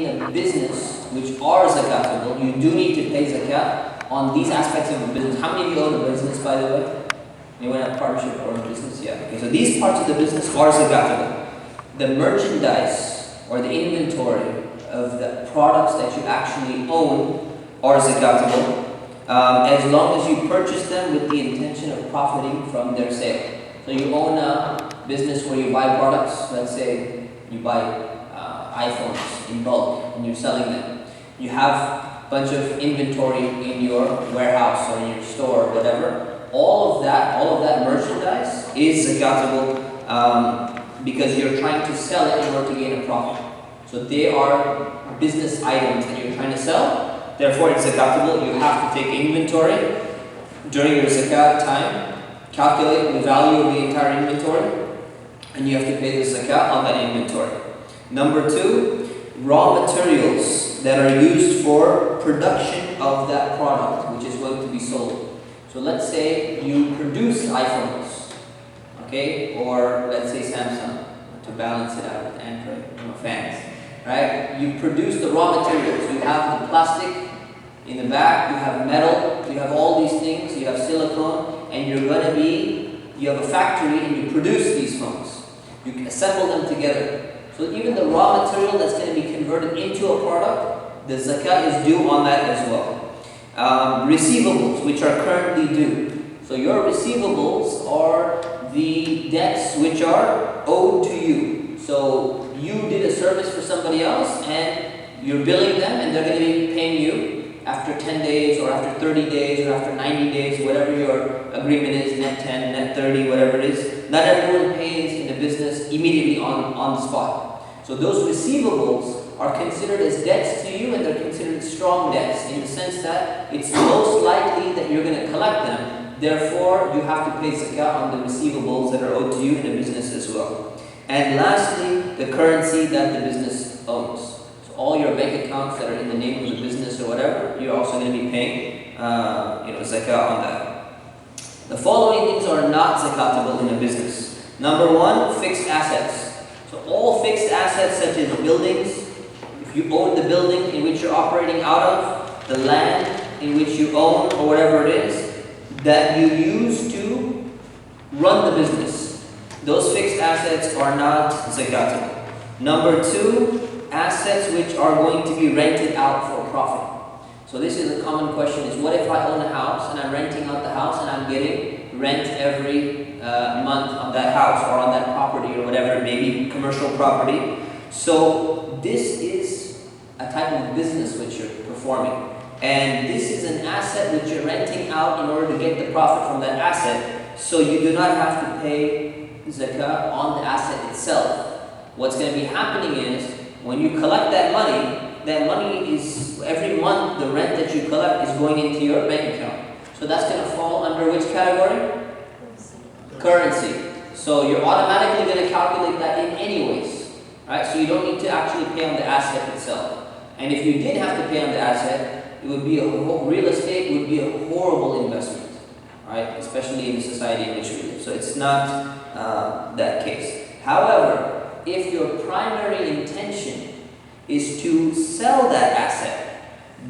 in a business which are zakatable, you do need to pay zakat on these aspects of the business. How many of you own a business, by the way? Anyone have partnership or a business? Yeah. Okay, so these parts of the business are zakatable. The merchandise or the inventory of the products that you actually own are zakatable, as long as you purchase them with the intention of profiting from their sale. So you own a business where you buy products. Let's say you buy iPhones in bulk and you're selling them. You have a bunch of inventory in your warehouse or in your store or whatever. All of that merchandise is zakatable because you're trying to sell it in order to gain a profit. So they are business items that you're trying to sell. Therefore, it's zakatable. You have to take inventory during your zakat time, calculate the value of the entire inventory, and you have to pay the zakat on that inventory. Number two, raw materials that are used for production of that product, which is going to be sold. So let's say you produce iPhones, okay, or let's say Samsung, to balance it out with Android, fans, right? You produce the raw materials. You have the plastic in the back, you have metal, you have all these things, you have silicone, and you have a factory and you produce these phones. You can assemble them together. So even the raw material that's going to be converted into a product, the zakat is due on that as well. Receivables, which are currently due. So your receivables are the debts which are owed to you. So you did a service for somebody else and you're billing them and they're going to be paying you after 10 days or after 30 days or after 90 days, whatever your agreement is, net 10, net 30, whatever it is. Not everyone pays in the business immediately on the spot. So those receivables are considered as debts to you, and they're considered strong debts in the sense that it's most likely that you're going to collect them. Therefore, you have to pay zakat on the receivables that are owed to you in the business as well. And lastly, the currency that the business owns. So all your bank accounts that are in the name of the business or whatever, you're also going to be paying zakat on that. The following things are not zakatable in a business. Number one, fixed assets. So all fixed assets such as buildings, if you own the building in which you're operating out of, the land in which you own or whatever it is, that you use to run the business, those fixed assets are not zakatable. Number two, assets which are going to be rented out for profit. So this is a common question, is what if I own a house and I'm renting out the house and I'm getting rent every month on that house or on that property or whatever it may be, commercial property. So this is a type of business which you're performing. And this is an asset which you're renting out in order to get the profit from that asset. So you do not have to pay zakat on the asset itself. What's going to be happening is, when you collect that money is, every month the rent that you collect is going into your bank account. So that's going to fall under which category? Currency. So you're automatically going to calculate that in anyways, right? So you don't need to actually pay on the asset itself. And if you did have to pay on the asset, it would be real estate would be a horrible investment, right? Especially in the society in which we live. So it's not that case. However, if your primary intention is to sell that asset,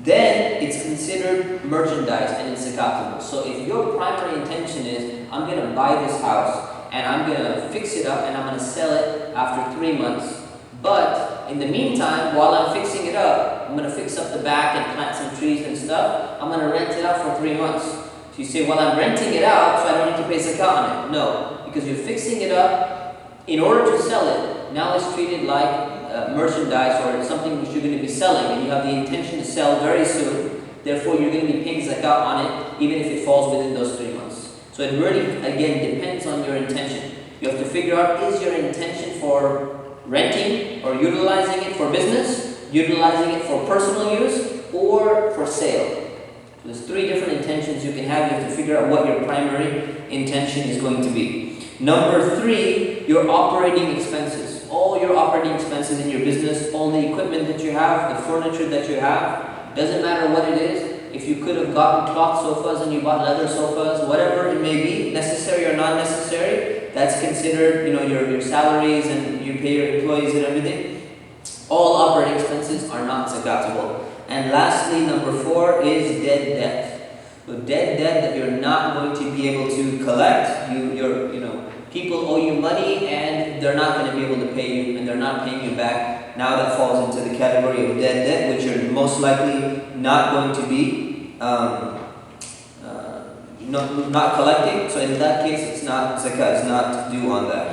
then it's considered merchandise and it's zakatable. So if your primary intention is, I'm going to buy this house and I'm going to fix it up and I'm going to sell it after 3 months, but in the meantime, while I'm fixing it up, I'm going to fix up the back and plant some trees and stuff, I'm going to rent it out for 3 months. So you say, well, I'm renting it out, so I don't need to pay zakat on it. No, because you're fixing it up in order to sell it. Now it's treated like merchandise or something which you're going to be selling, and you have the intention to sell very soon. Therefore, you're going to be paying zakat on it, even if it falls within those 3 months. So it really, again, depends on your intention. You have to figure out, is your intention for renting or utilizing it for business, utilizing it for personal use, or for sale? So there's 3 different intentions you can have. You have to figure out what your primary intention is going to be. Number 3, your operating expenses. All your operating expenses in your business, all the equipment that you have, the furniture that you have, doesn't matter what it is. If you could have gotten cloth sofas and you bought leather sofas, whatever it may be, necessary or not necessary, that's considered, your salaries, and you pay your employees and everything. All operating expenses are not zakatable. And lastly, number 4 is dead debt. So dead debt that you're not going to be able to collect. People owe you money and they're not going to be able to pay you, and they're not paying you back. Now that falls into the category of dead debt, which you're most likely not going to be not collecting. So in that case, it's not zakat is not due on that.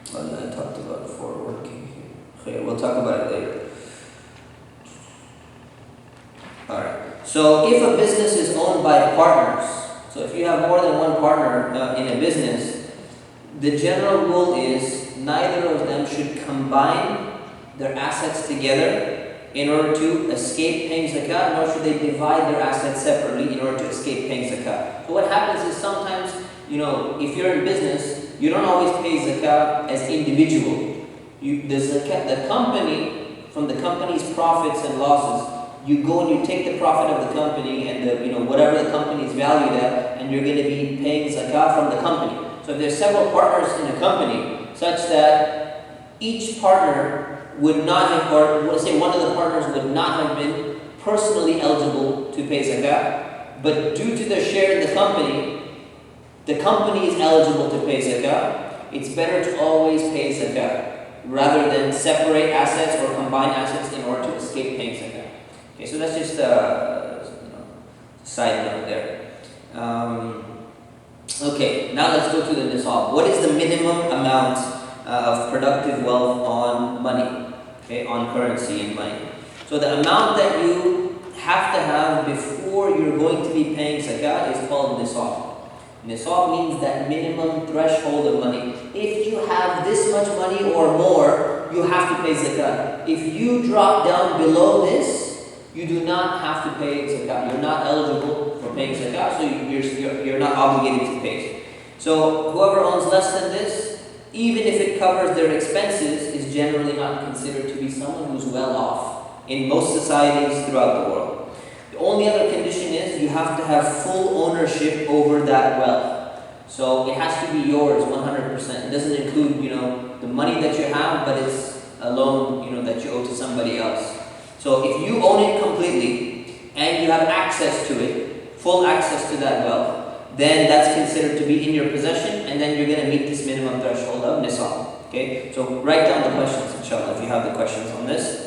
I talked about forward-working here. Okay, we'll talk about it later. Alright. So if a business is owned by partners, so if you have more than one partner in a business, the general rule is neither of them should combine their assets together in order to escape paying zakat, nor should they divide their assets separately in order to escape paying zakat. So what happens is sometimes, if you're in business, you don't always pay zakat as individual. The company, from the company's profits and losses, you go and you take the profit of the company and whatever the company is valued at, and you're going to be paying zakat from the company. So if there's several partners in a company, such that each partner would not have, or let's say one of the partners would not have been personally eligible to pay zakat, but due to their share in the company is eligible to pay zakat, it's better to always pay zakat rather than separate assets or combine assets in order to escape paying zakat. Okay, so that's just a side note there. Okay, now let's go to the nisab. What is the minimum amount of productive wealth on money? Okay, on currency and money. So the amount that you have to have before you're going to be paying zakat is called nisab. Nisab means that minimum threshold of money. If you have this much money or more, you have to pay zakat. If you drop down below this, you do not have to pay zakat. You're not eligible for paying zakat, so you're not obligated to pay. So whoever owns less than this, even if it covers their expenses, is generally not considered to be someone who's well off in most societies throughout the world. The only other condition is you have to have full ownership over that wealth. So it has to be yours 100%. It doesn't include, the money that you have, but it's a loan, that you owe to somebody else. So if you own it completely and you have access to it, full access to that wealth, then that's considered to be in your possession, and then you're going to meet this minimum threshold of nisab. Okay, so write down the questions, inshallah, if you have the questions on this.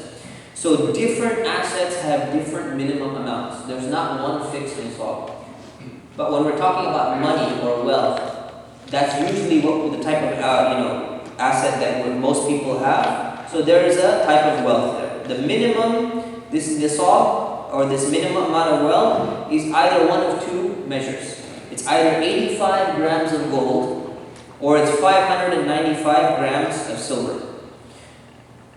So different assets have different minimum amounts. There's not one fixed nisab. But when we're talking about money or wealth, that's usually what the type of asset that most people have. So there is a type of wealth there. The minimum, this nisab or this minimum amount of wealth is either one of two measures. It's either 85 grams of gold or it's 595 grams of silver.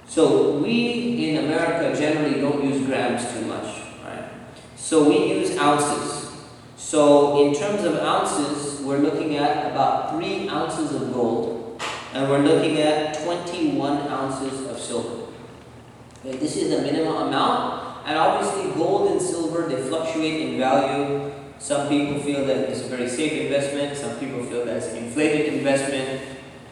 So we in America generally don't use grams too much, right? So we use ounces. So in terms of ounces, we're looking at about 3 ounces of gold, and we're looking at 21 ounces of silver. Okay, this is the minimum amount, and obviously gold and silver, they fluctuate in value. Some people feel that it's a very safe investment. Some people feel that it's an inflated investment.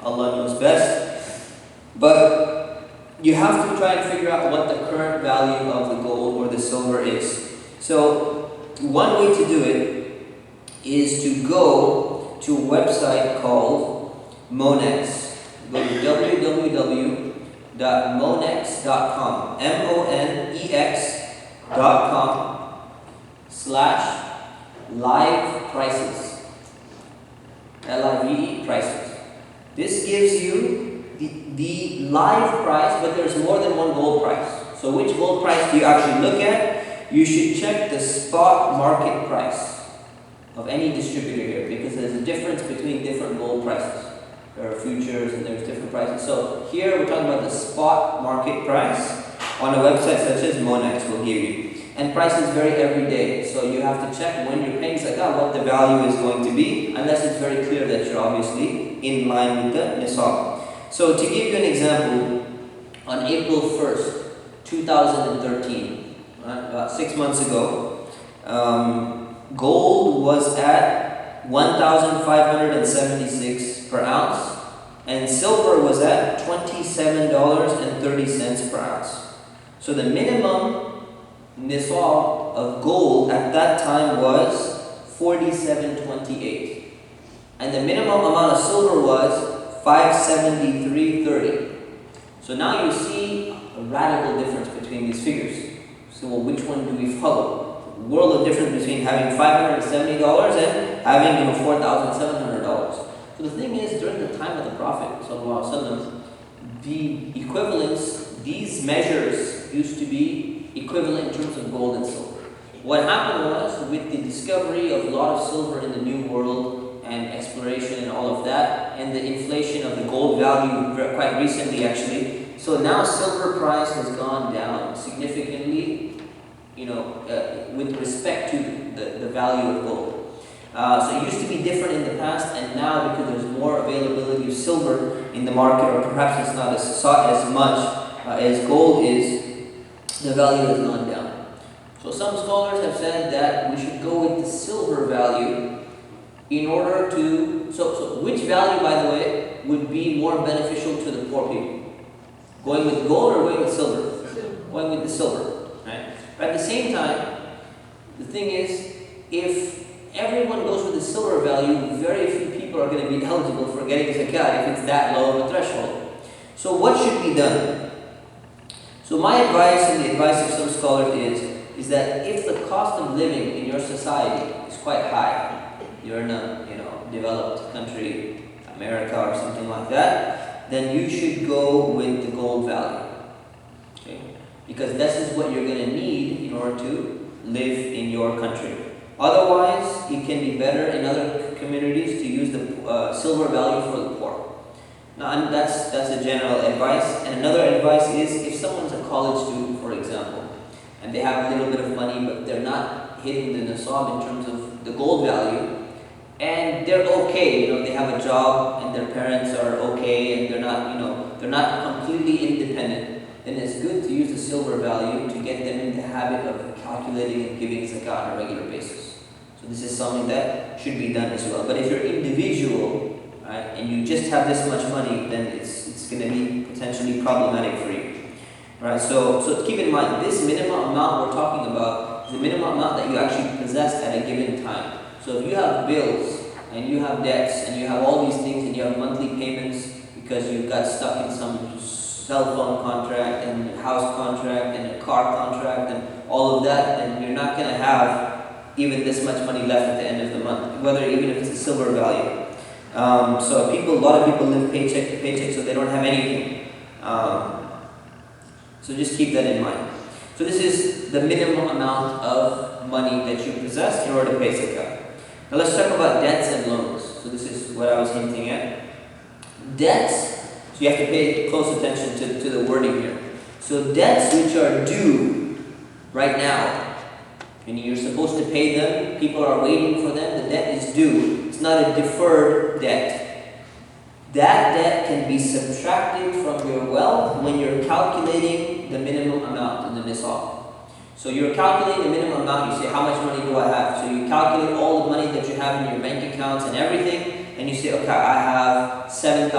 Allah knows best. But you have to try and figure out what the current value of the gold or the silver is. So one way to do it is to go to a website called Monex. Go to www.monex.com, monex.com/live prices. LIVE prices. This gives you the live price, but there's more than one gold price. So which gold price do you actually look at? You should check the spot market price of any distributor here, because there's a difference between different gold prices. There are futures and there's different prices. So here we're talking about the spot market price on a website such as Monex will give you. And prices vary every day, so you have to check when you're paying zakat what the value is going to be, unless it's very clear that you're obviously in line with the nisab. So to give you an example, on April 1st, 2013, about 6 months ago, gold was at 1,576 per ounce, and silver was at $27.30 per ounce. So the minimum nisab of gold at that time was 47.28, and the minimum amount of silver was 573.30. So now you see a radical difference between these figures. So well, which one do we follow? The world of difference between having $570 and having $4,700. So the thing is, during the time of the Prophet ﷺ, the equivalence, these measures used to be equivalent in terms of gold and silver. What happened was, with the discovery of a lot of silver in the New World and exploration and all of that, and the inflation of the gold value quite recently actually, so now silver price has gone down significantly, with respect to the value of gold. So it used to be different in the past, and now because there's more availability of silver in the market, or perhaps it's not as much as gold is, the value has gone down. So some scholars have said that we should go with the silver value in order to... So which value, by the way, would be more beneficial to the poor people? Going with gold or going with silver? Going with the silver, right? But at the same time, the thing is, if everyone goes with the silver value, very few people are going to be eligible for getting zakat if it's that low of a threshold. So what should be done? So my advice and the advice of some scholars is that if the cost of living in your society is quite high, you're in a developed country, America or something like that, then you should go with the gold value. Okay? Because this is what you're going to need in order to live in your country. Otherwise, it can be better in other communities to use the silver value for the poor. Now, and that's a general advice. And another advice is, if someone's a college student, for example, and they have a little bit of money, but they're not hitting the nisab in terms of the gold value, and they're okay, they have a job and their parents are okay, and they're not completely independent, then it's good to use the silver value to get them in the habit of calculating and giving zakat on a regular basis. So this is something that should be done as well. But if you're individual, right, and you just have this much money, then it's going to be potentially problematic for you. Right? So keep in mind, this minimum amount we're talking about is the minimum amount that you actually possess at a given time. So if you have bills, and you have debts, and you have all these things, and you have monthly payments because you got stuck in some cell phone contract, and a house contract, and a car contract, and all of that, then you're not going to have even this much money left at the end of the month, even if it's a silver value. So a lot of people live paycheck to paycheck, so they don't have anything. So just keep that in mind. So this is the minimum amount of money that you possess in order to pay zakat. Now let's talk about debts and loans. So this is what I was hinting at. Debts, so you have to pay close attention to the wording here. So debts which are due right now, meaning you're supposed to pay them, people are waiting for them, the debt is due. It's not a deferred debt. That debt can be subtracted from your wealth when you're calculating the minimum amount in the nisab. So you're calculating the minimum amount, you say, how much money do I have? So you calculate all the money that you have in your bank accounts and everything, and you say, okay, I have $7,000.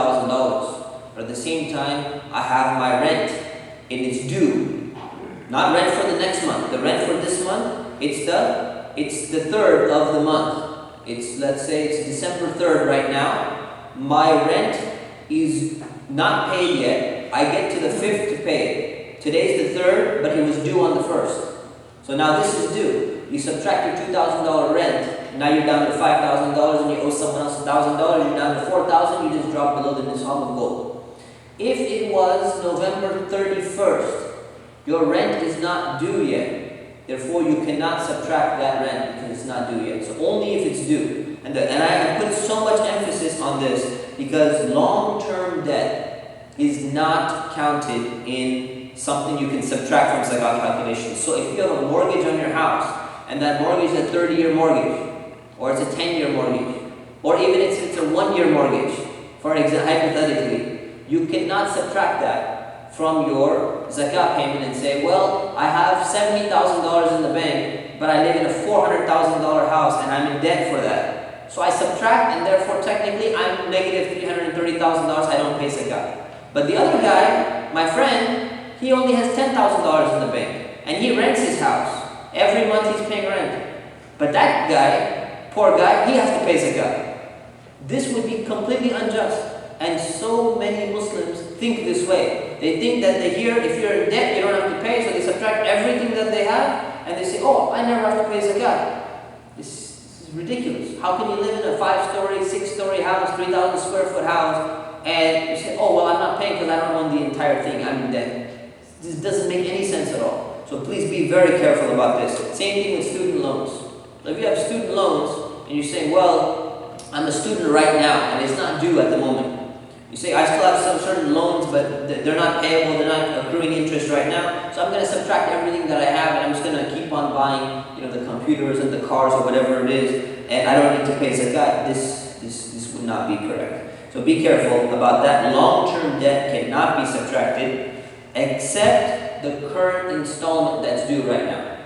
But at the same time, I have my rent, and it's due. Not rent for the next month. The rent for this month, it's the 3rd of the month. Let's say it's December 3rd right now. My rent is not paid yet. I get to the 5th to pay it. Today's the 3rd, but it was due on the 1st. So now this is due. You subtract your $2,000 rent, now you're down to $5,000 and you owe someone else $1,000, you're down to $4,000, you just drop below the nisab of gold. If it was November 31st, your rent is not due yet. Therefore, you cannot subtract that rent because it's not due yet. So only if it's due. And I put so much emphasis on this because long-term debt is not counted in something you can subtract from zakat calculations. So if you have a mortgage on your house, and that mortgage is a 30-year mortgage, or it's a 10-year mortgage, or even if it's a 1-year mortgage, for example, hypothetically, you cannot subtract that from your zakat payment and say, well, I have $70,000 in the bank, but I live in a $400,000 house and I'm in debt for that. So I subtract, and therefore technically I'm negative $330,000, I don't pay zakat. But the other guy, my friend, he only has $10,000 in the bank, and he rents his house. Every month he's paying rent. But that guy, poor guy, he has to pay zakat. This would be completely unjust. And so many Muslims think this way. They think that if you're in debt, you don't have to pay, so they subtract everything that they have, and they say, oh, I never have to pay zakat. This is ridiculous. How can you live in a 5-story, 6-story house, 3,000 square foot house, and you say, oh, well, I'm not paying because I don't own the entire thing, I'm in debt. This doesn't make any sense at all. So please be very careful about this. Same thing with student loans. So if you have student loans, and you say, well, I'm a student right now, and it's not due at the moment. You say, I still have some certain loans, but they're not payable, they're not accruing interest right now, so I'm going to subtract everything that I have, and I'm just going to keep on buying, the computers and the cars or whatever it is, and I don't need to pay zakat. This would not be correct. So be careful about that. Long-term debt cannot be subtracted, except the current installment that's due right now.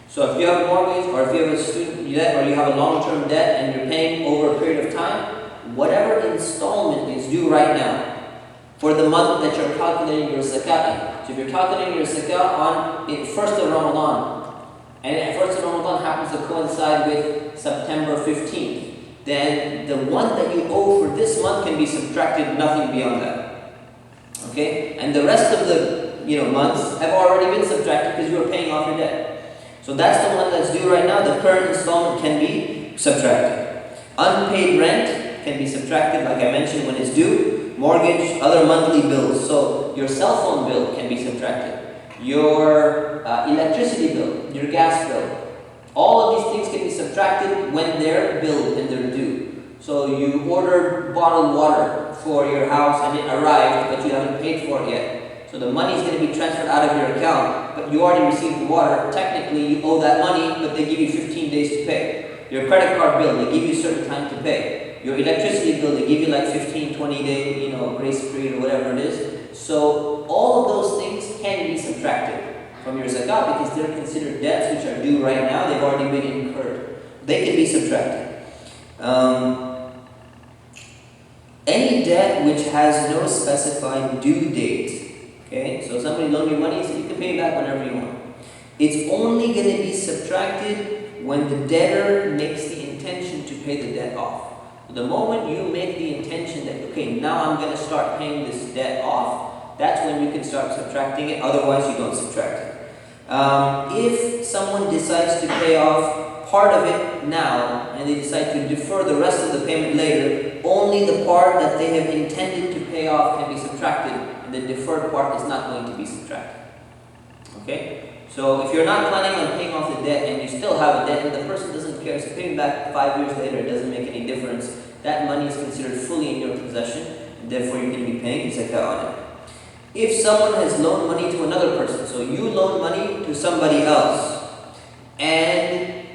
So if you have a mortgage, or if you have a student debt, or you have a long-term debt, and you're paying over a period of time, whatever installment is due right now for the month that you're calculating your zakat in. So if you're calculating your zakat on the 1st of Ramadan, and 1st of Ramadan happens to coincide with September 15th, then the one that you owe for this month can be subtracted, nothing beyond that. Okay? And the rest of the months have already been subtracted because you are paying off your debt. So that's the one that's due right now. The current installment can be subtracted. Unpaid rent can be subtracted, like I mentioned, when it's due. Mortgage, other monthly bills. So your cell phone bill can be subtracted. Your electricity bill, your gas bill. All of these things can be subtracted when they're billed and they're due. So you ordered bottled water for your house and it arrived, but you haven't paid for it yet. So the money is going to be transferred out of your account, but you already received the water. Technically, you owe that money, but they give you 15 days to pay. Your credit card bill, they give you a certain time to pay. Your electricity bill, they give you like 15, 20 day, grace period or whatever it is. So all of those things can be subtracted from your zakat because they're considered debts which are due right now. They've already been incurred. They can be subtracted. Any debt which has no specified due date. Okay, so somebody loaned you money, so you can pay it back whenever you want. It's only going to be subtracted when the debtor makes the intention to pay the debt off. The moment you make the intention that, okay, now I'm going to start paying this debt off, that's when you can start subtracting it. Otherwise, you don't subtract it. If someone decides to pay off part of it now, and they decide to defer the rest of the payment later, only the part that they have intended to pay off can be subtracted, and the deferred part is not going to be subtracted. Okay? So if you're not planning on paying off the debt and you still have a debt and the person doesn't care, so paying back 5 years later, it doesn't make any difference. That money is considered fully in your possession, and therefore you're going to be paying zakat on it. If someone has loaned money to another person, so you loan money to somebody else, and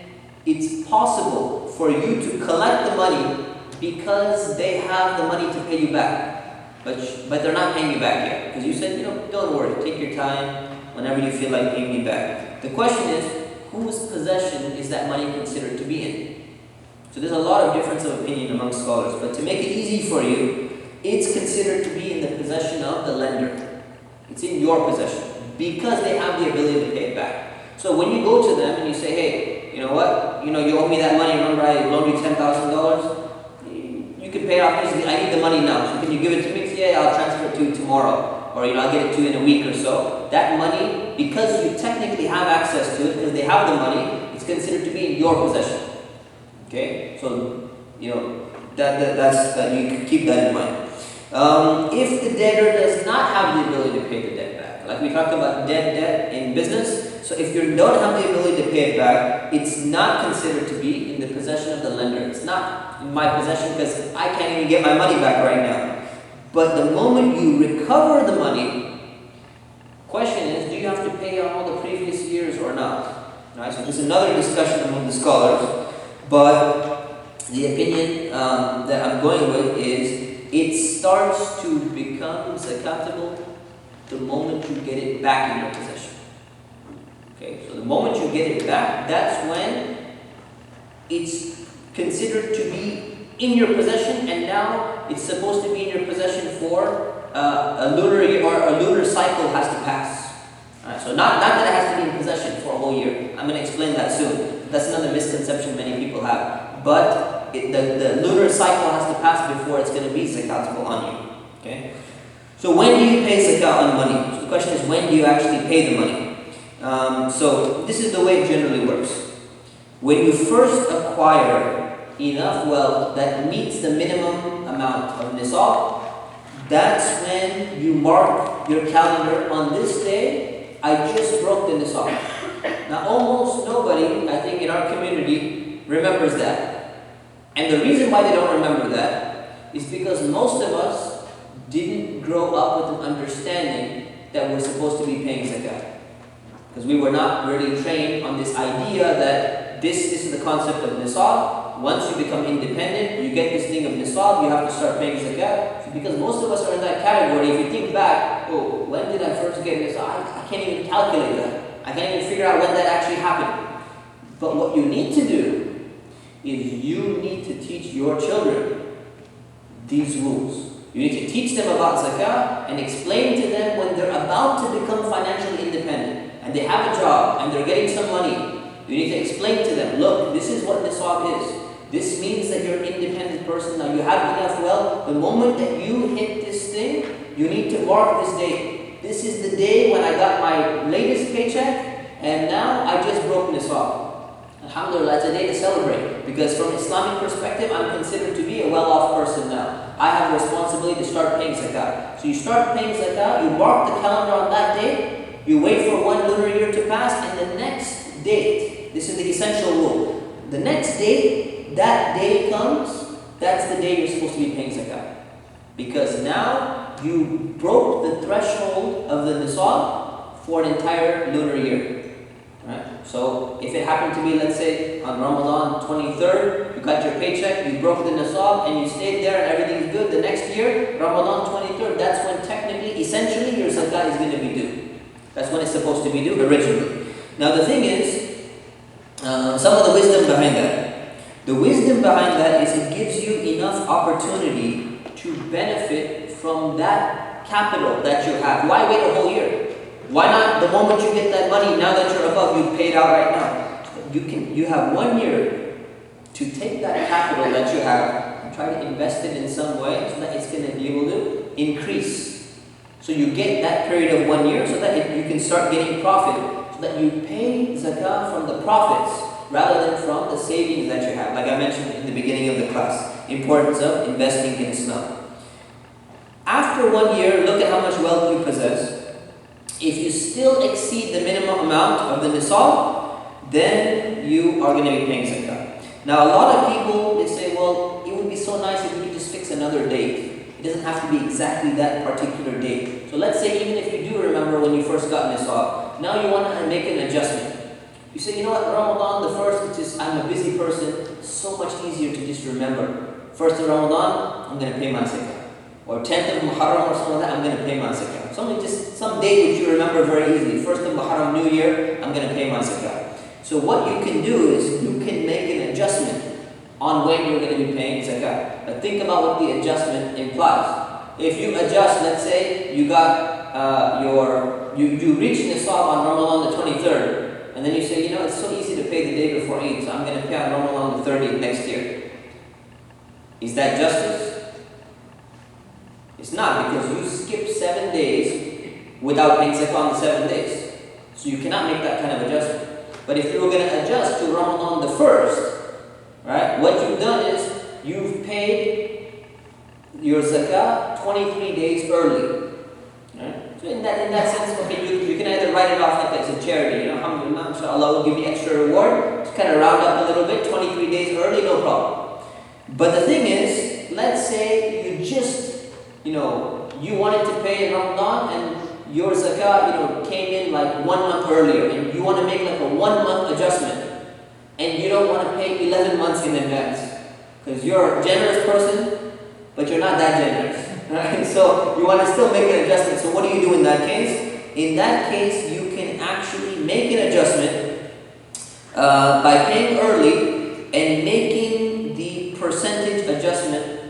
it's possible for you to collect the money because they have the money to pay you back, but they're not paying you back yet, because you said, don't worry, take your time, whenever you feel like paying me back. The question is, whose possession is that money considered to be in? So there's a lot of difference of opinion among scholars, but to make it easy for you, it's considered to be in the possession of the lender. It's in your possession, because they have the ability to pay it back. So when you go to them and you say, hey, you know what, you owe me that money, remember I loaned you $10,000? You can pay it off easily, I need the money now, so can you give it to me? Say, yeah, I'll transfer it to you tomorrow. Or I'll get it to you in a week or so. That money, because you technically have access to it, because they have the money, it's considered to be in your possession. Okay, so that you can keep that in mind. If the debtor does not have the ability to pay the debt back, like we talked about debt in business. So if you don't have the ability to pay it back, it's not considered to be in the possession of the lender. It's not in my possession because I can't even get my money back right now. But the moment you recover the money, question is, do you have to pay on all the previous years or not? Right, so this is another discussion among the scholars, but the opinion that I'm going with is it starts to become zakatable the moment you get it back in your possession. Okay, so the moment you get it back, that's when it's considered to be in your possession, and now it's supposed to be in your possession for a lunar year, or a lunar cycle has to pass. Alright, so not that it has to be in possession for a whole year. I'm going to explain that soon. That's another misconception many people have. But the lunar cycle has to pass before it's going to be zakatable on you. Okay? So when do you pay zakat on money? So the question is, when do you actually pay the money? So this is the way it generally works. When you first acquire enough wealth that meets the minimum amount of nisab, that's when you mark your calendar on this day, I just broke the nisab. Now almost nobody, I think in our community, remembers that. And the reason why they don't remember that is because most of us didn't grow up with an understanding that we're supposed to be paying zakat. Because we were not really trained on this idea that this is the concept of nisab. Once you become independent, you get this thing of nisab, you have to start paying zakat. So because most of us are in that category, if you think back, oh, when did I first get nisab? I can't even calculate that. I can't even figure out when that actually happened. But what you need to do is you need to teach your children these rules. You need to teach them about zakah and explain to them when they're about to become financially independent and they have a job and they're getting some money. You need to explain to them, look, this is what nisab is. This means that you're an independent person now. You have enough wealth. The moment that you hit this thing, you need to mark this date. This is the day when I got my latest paycheck, and now I just broke nisab. Alhamdulillah, it's a day to celebrate, because from Islamic perspective, I'm considered to be a well-off person now. I have a responsibility to start paying zakat. So you start paying zakat, you mark the calendar on that day, you wait for one lunar year to pass, and the next date, this is the essential rule, the next date, that day comes, that's the day you're supposed to be paying zakat. Because now you broke the threshold of the nisab for an entire lunar year. Right? So if it happened to be, let's say, on Ramadan 23rd, you got your paycheck, you broke the nisab, and you stayed there and everything's good. The next year, Ramadan 23rd, that's when technically, essentially, your zakat is going to be due. That's when it's supposed to be due originally. Now the thing is, some of the wisdom behind that. The wisdom behind that is it gives you enough opportunity to benefit from that capital that you have. Why wait a whole year? Why not the moment you get that money, now that you're above, you pay it out right now? You have 1 year to take that capital that you have and try to invest it in some way so that it's going to be able to increase. So you get that period of 1 year so that you can start getting profit, so that you pay zakah from the profits rather than from the savings that you have. Like I mentioned in the beginning of the class, importance of investing in Islam. After 1 year, look at how much wealth you possess. If you still exceed the minimum amount of the nisab, then you are going to be paying zakah. Now a lot of people, they say, well, it would be so nice if we could just fix another date. It doesn't have to be exactly that particular date. So let's say even if you do remember when you first got nisab, now you want to make an adjustment. You say, you know what, Ramadan the first, it's just, I'm a busy person, it's so much easier to just remember. First of Ramadan, I'm going to pay my zakah. Or 10th of Muharram or something like that, I'm going to pay my zakah. Some date which you remember very easily. First of Muharram, New Year, I'm going to pay my zakah. So what you can do is you can make an adjustment on when you're going to be paying zakah. But think about what the adjustment implies. If you adjust, let's say you got you reach nisab on Ramadan the 23rd, and then you say, you know, it's so easy to pay the day before Eid, so I'm going to pay on Ramadan the 30th next year. Is that justice? It's not, because you skip 7 days without paying zakah on the 7 days. So you cannot make that kind of adjustment. But if you were going to adjust to Ramadan the 1st, right, what you've done is you've paid your zakah 23 days early. Right? So in that sense, okay, you can either write it off like it's a charity, you know, alhamdulillah, inshallah will give you extra reward, just kind of round up a little bit, 23 days early, no problem. But the thing is, let's say you just, you wanted to pay in Ramadan and your zakah, came in like 1 month earlier, and you want to make like a 1 month adjustment, and you don't want to pay 11 months in advance, because you're a generous person, but you're not that generous, right? So you want to still make an adjustment. So what do you do in that case? In that case, you can actually make an adjustment by paying early and making percentage adjustment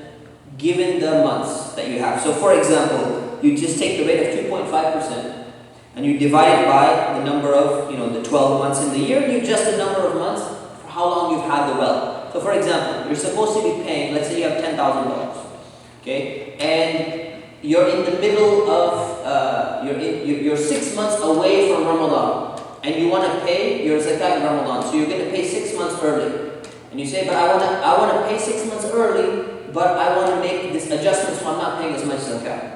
given the months that you have. So for example, you just take the rate of 2.5% and you divide it by the number of, the 12 months in the year, and you adjust the number of months for how long you've had the well. So for example, you're supposed to be paying, let's say you have $10,000, okay, and you're in the middle of, you're 6 months away from Ramadan, and you want to pay your zakat in Ramadan, so you're going to pay 6 months early. And you say, but I want to pay 6 months early, but I want to make this adjustment so I'm not paying as much zakat.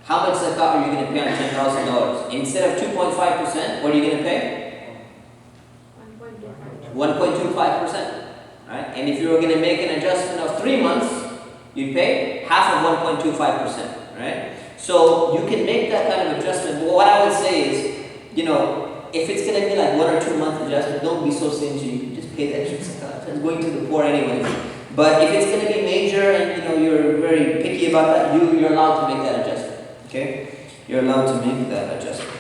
How much zakat are you going to pay on $10,000? Instead of 2.5%, what are you going to pay? 1.25%. Right? And if you were going to make an adjustment of 3 months, you pay half of 1.25%. Right? So you can make that kind of adjustment. But what I would say is, if it's going to be like 1 or 2 month adjustment, don't be so stingy. You can just pay the extra zakat. It's going to the poor anyway. But if it's going to be major and you're very picky about that, you're allowed to make that adjustment. Okay? You're allowed to make that adjustment.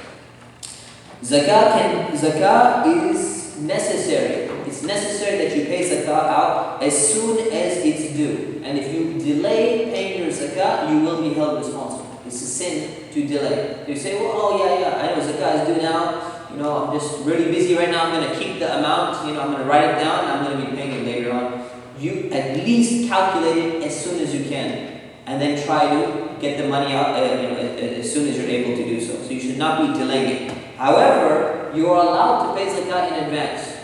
Zakah is necessary. It's necessary that you pay zakah out as soon as it's due. And if you delay paying your zakah, you will be held responsible. It's a sin to delay. You say, well, I know zakah is due now. I'm just really busy right now. I'm going to keep the amount. I'm going to write it down. And I'm going to be paying it later on. You at least calculate it as soon as you can, and then try to get the money out as soon as you're able to do so. So you should not be delaying it. However, you are allowed to pay zakat in advance.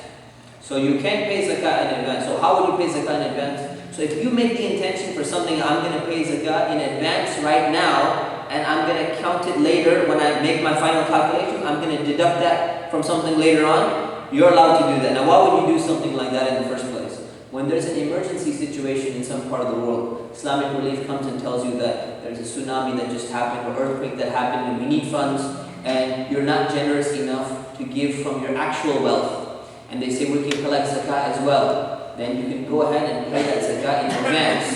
So you can pay zakat in advance. So how would you pay zakat in advance? So if you make the intention for something, I'm going to pay zakat in advance right now, and I'm going to count it later when I make my final calculation, I'm going to deduct that from something later on, you're allowed to do that. Now why would you do something like that in the first place? When there's an emergency situation in some part of the world, Islamic Relief comes and tells you that there's a tsunami that just happened or earthquake that happened and we need funds, and you're not generous enough to give from your actual wealth. And they say we can collect zakat as well. Then you can go ahead and pay that zakat in advance.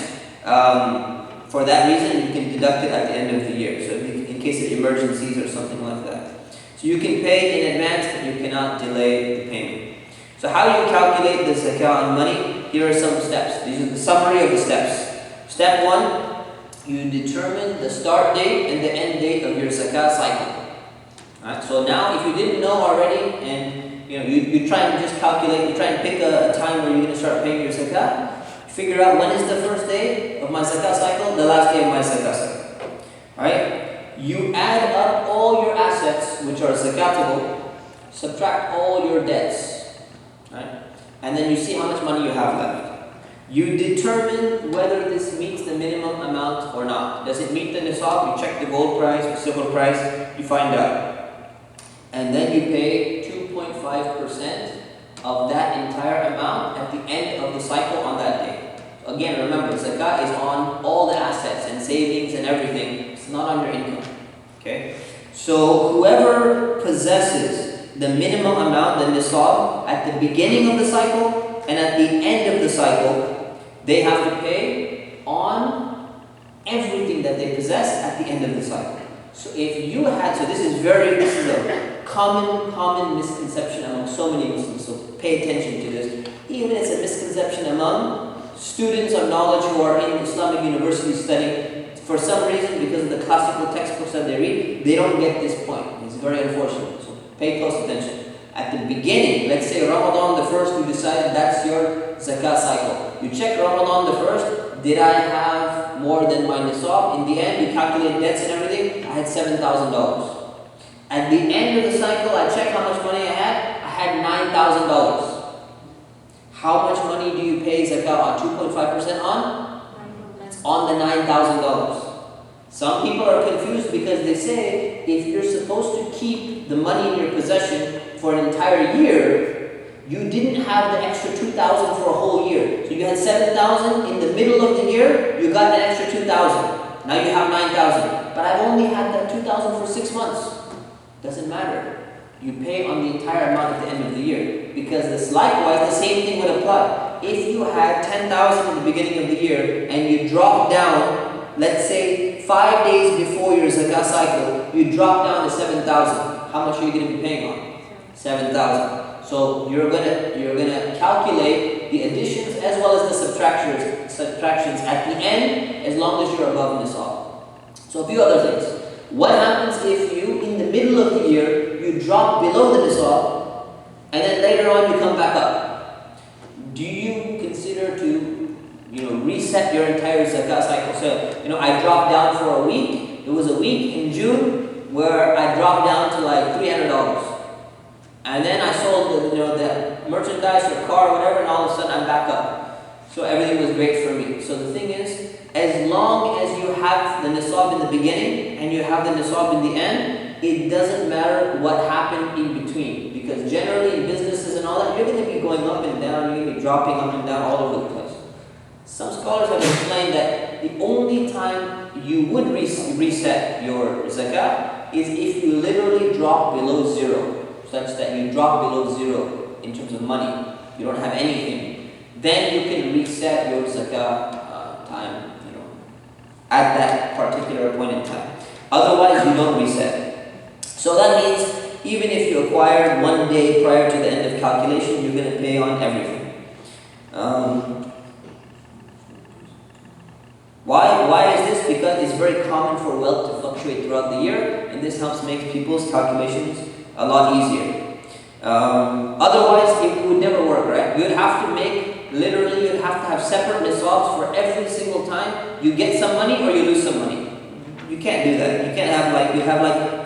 For that reason, you can deduct it at the end of the year. So in case of emergencies or something like that. So you can pay in advance, but you cannot delay the payment. So how do you calculate the zakah on money? Here are some steps. These are the summary of the steps. Step 1, you determine the start date and the end date of your zakah cycle. Alright, so now if you didn't know already, and you try and just calculate, you try and pick a time where you're going to start paying your zakah, figure out when is the first day of my zakah cycle, the last day of my zakah cycle. Alright? You add up all your assets, which are zakatable, subtract all your debts. Right? And then you see how much money you have left. You determine whether this meets the minimum amount or not. Does it meet the nisab? You check the gold price or silver price, you find out. And then you pay 2.5% of that entire amount at the end of the cycle on that day. So again, remember, zakah is on all the assets and savings and everything. It's not on your income. Okay? So whoever possesses the minimum amount, the nisab, at the beginning of the cycle and at the end of the cycle, they have to pay on everything that they possess at the end of the cycle. So if you had, this is a common misconception among so many Muslims, so pay attention to this. Even it's a misconception among students of knowledge who are in Islamic universities studying. For some reason, because of the classical textbooks that they read, they don't get this point. It's very unfortunate. So pay close attention. At the beginning, let's say Ramadan the 1st, you decided that's your zakah cycle. You check Ramadan the 1st, did I have more than my nisab? In the end, you calculate debts and everything, I had $7,000. At the end of the cycle, I check how much money I had $9,000. How much money do you pay zakah on? 2.5% on? On the $9,000. Some people are confused because they say if you're supposed to keep the money in your possession for an entire year, you didn't have the extra $2,000 for a whole year. So you had $7,000 in the middle of the year, you got an extra $2,000. Now you have $9,000. But I've only had that $2,000 for 6 months. Doesn't matter. You pay on the entire amount at the end of the year. Because likewise, the same thing would apply. If you had $10,000 in the beginning of the year and you drop down, let's say 5 days before your zakah cycle, you drop down to $7,000. How much are you going to be paying on? $7,000. So you're gonna calculate the additions as well as the subtractions at the end, as long as you're above nisab. So a few other things. What happens if you, in the middle of the year, you drop below the nisab, and then later on you come back up? Do you consider to, reset your entire zakat cycle? So, I dropped down for a week. It was a week in June where I dropped down to like $300. And then I sold the merchandise or car or whatever, and all of a sudden I'm back up. So everything was great for me. So the thing is, as long as you have the nisab in the beginning and you have the nisab in the end, it doesn't matter what happened in between. Because generally in businesses and all that, you're going to be going up and down, you're going to be dropping up and down all over the place. Some scholars have explained that the only time you would reset your zakat is if you literally drop below zero. Such that you drop below zero in terms of money, you don't have anything, then you can reset your zakah time, at that particular point in time. Otherwise, you don't reset. So that means even if you acquired 1 day prior to the end of calculation, you're going to pay on everything. Why is this? Because it's very common for wealth to fluctuate throughout the year, and this helps make people's calculations a lot easier. Otherwise, it would never work, right? You'd have to you'd have to have separate nisabs for every single time you get some money or you lose some money. You can't do that. You can't have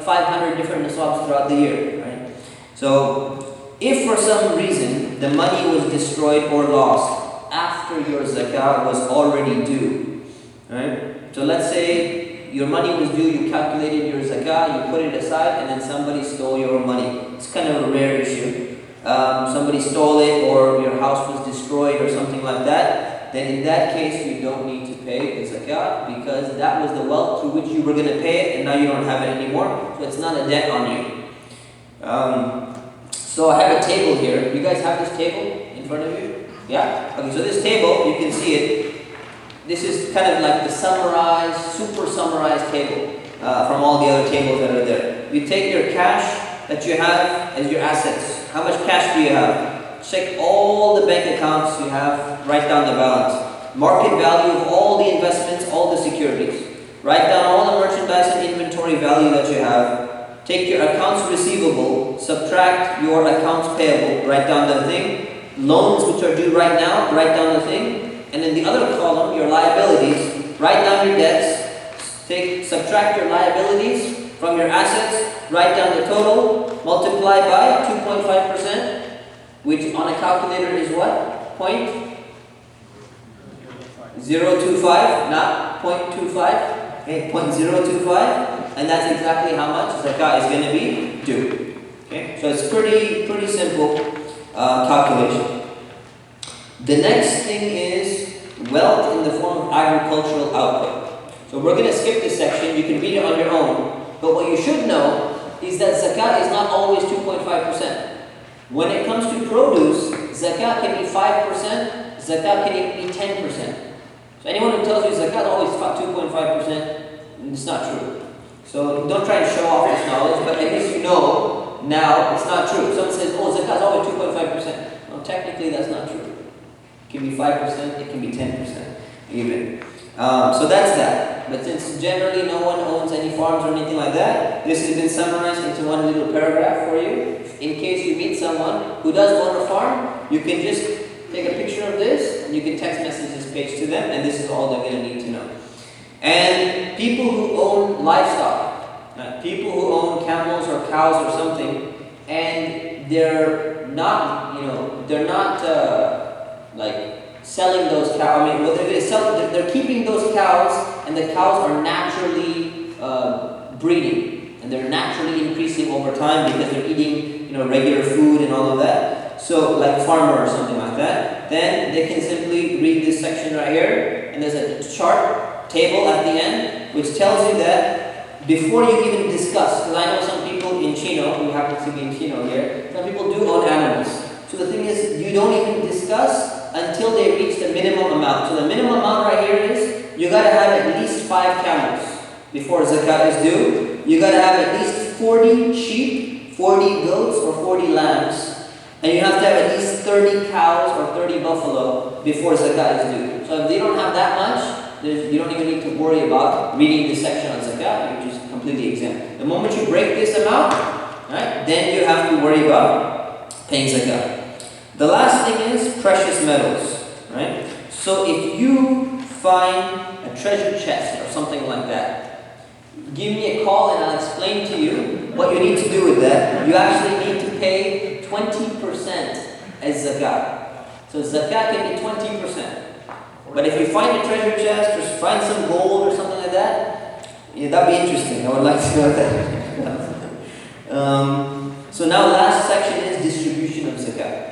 500 different nisabs throughout the year, right? So, if for some reason the money was destroyed or lost after your zakah was already due, right? So let's say your money was due, you calculated your zakah, you put it aside, and then somebody stole your money. It's kind of a rare issue. Somebody stole it, or your house was destroyed, or something like that. Then in that case, you don't need to pay the zakah, because that was the wealth through which you were going to pay it, and now you don't have it anymore. So it's not a debt on you. So I have a table here. You guys have this table in front of you? Yeah? Okay, so this table, you can see it. This is kind of like the super summarized table from all the other tables that are there. You take your cash that you have as your assets. How much cash do you have? Check all the bank accounts you have. Write down the balance. Market value of all the investments, all the securities. Write down all the merchandise and inventory value that you have. Take your accounts receivable. Subtract your accounts payable. Write down the thing. Loans which are due right now. Write down the thing. And in the other column, your liabilities, write down your debts, subtract your liabilities from your assets, write down the total, multiply by 2.5%, which on a calculator is what? 0.025, not 0.25, okay, 0.025, and that's exactly how much zakah is going to be due. Okay, so it's pretty simple calculation. The next thing is wealth in the form of agricultural output. So we're going to skip this section. You can read it on your own. But what you should know is that zakah is not always 2.5%. When it comes to produce, zakah can be 5%, zakah can even be 10%. So anyone who tells you zakah is always 2.5%, it's not true. So don't try and show off this knowledge, but at least you know now it's not true. Someone says, oh, zakah is always 2.5%. Well, technically that's not true. It can be 5%, it can be 10% even. So that's that. But since generally no one owns any farms or anything like that, this has been summarized into one little paragraph for you. In case you meet someone who does own a farm, you can just take a picture of this and you can text message this page to them, and this is all they're going to need to know. And people who own livestock, people who own camels or cows or something, and they're not, like selling those cows. I mean, what they're going to sell, they're keeping those cows, and the cows are naturally breeding, and they're naturally increasing over time because they're eating, regular food and all of that. So, like farmer or something like that. Then they can simply read this section right here, and there's a chart table at the end which tells you that before you even discuss, because I know some people in Chino, who happens to be in Chino here, some people do own animals. So the thing is, you don't even discuss until they reach the minimum amount. So the minimum amount right here is, you gotta have at least 5 camels before zakat is due. You gotta have at least 40 sheep, 40 goats, or 40 lambs. And you have to have at least 30 cows or 30 buffalo before zakat is due. So if they don't have that much, you don't even need to worry about reading this section on zakat. You're just completely exempt. The moment you break this amount, right, then you have to worry about paying zakat. The last thing is precious metals, right? So if you find a treasure chest or something like that, give me a call and I'll explain to you what you need to do with that. You actually need to pay 20% as zakat. So zakat can be 20%. But if you find a treasure chest or find some gold or something like that, yeah, that'd be interesting. I would like to know that. So now last section is distribution of zakat.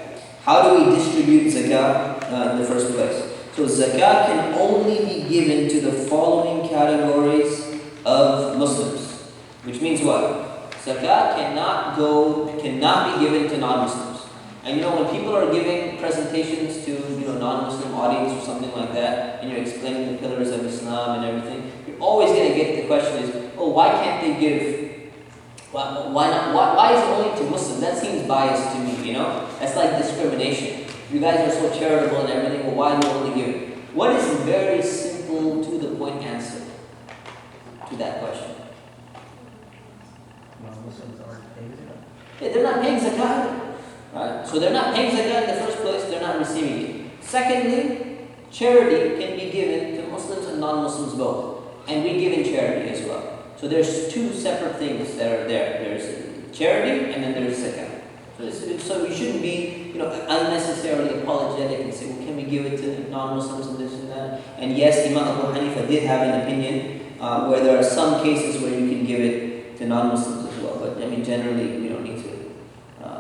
How do we distribute zakat in the first place? So zakat can only be given to the following categories of Muslims. Which means what? Zakat cannot be given to non-Muslims. And when people are giving presentations to non-Muslim audience or something like that, and you're explaining the pillars of Islam and everything, you're always going to get the question is, oh, why can't they give? Why not? Why is it only to Muslims? That seems biased to me. That's like discrimination. You guys are so charitable and everything. Well, why do you only give? What is a very simple, to the point answer to that question? Non-Muslims aren't paying zakat. Yeah, they're not paying zakat. Right? So they're not paying zakat in the first place, they're not receiving it. Secondly, charity can be given to Muslims and non-Muslims both. And we give in charity as well. So there's two separate things that are there. There's charity and then there's zakat. So you shouldn't be unnecessarily apologetic and say, well, can we give it to non-Muslims and this and that? And yes, Imam Abu Hanifa did have an opinion where there are some cases where you can give it to non-Muslims as well. But generally we don't need to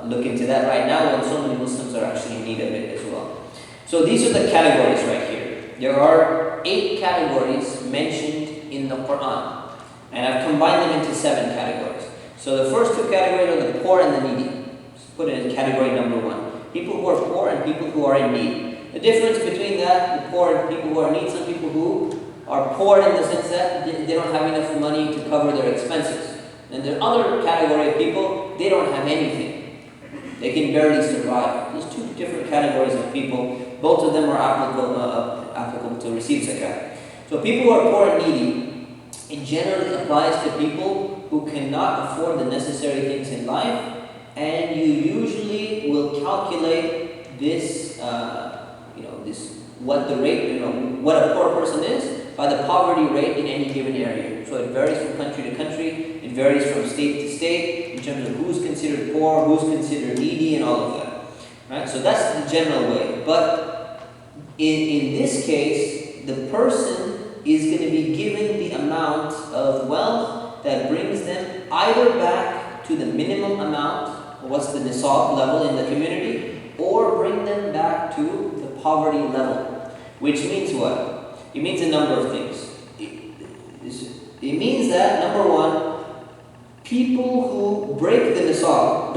look into that right now when so many Muslims are actually in need of it as well. So these are the categories right here. There are 8 categories mentioned in the Quran. And I've combined them into 7 categories. So the first 2 categories are the poor and the needy. Just put it in category number 1. People who are poor and people who are in need. The difference between that, the poor and people who are in need, some people who are poor in the sense that they don't have enough money to cover their expenses. And the other category of people, they don't have anything. They can barely survive. There's 2 different categories of people. Both of them are applicable to receive zakat. So people who are poor and needy, it generally applies to people who cannot afford the necessary things in life, and you usually will calculate this, what the rate, what a poor person is by the poverty rate in any given area. So it varies from country to country. It varies from state to state in terms of who's considered poor, who's considered needy, and all of that. Right? So that's the general way. But in this case, the person is going to be given the amount of wealth that brings them either back to the minimum amount, or what's the nisab level in the community, or bring them back to the poverty level. Which means what? It means a number of things. It means that, number 1, people who break the nisab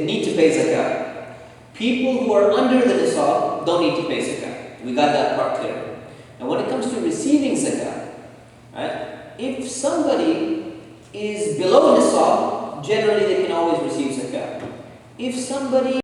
need to pay zakat. People who are under the nisab don't need to pay zakat. We got that part clear. Now when it comes to receiving zakat, right? If somebody is below nisab, generally they can always receive zakat. If somebody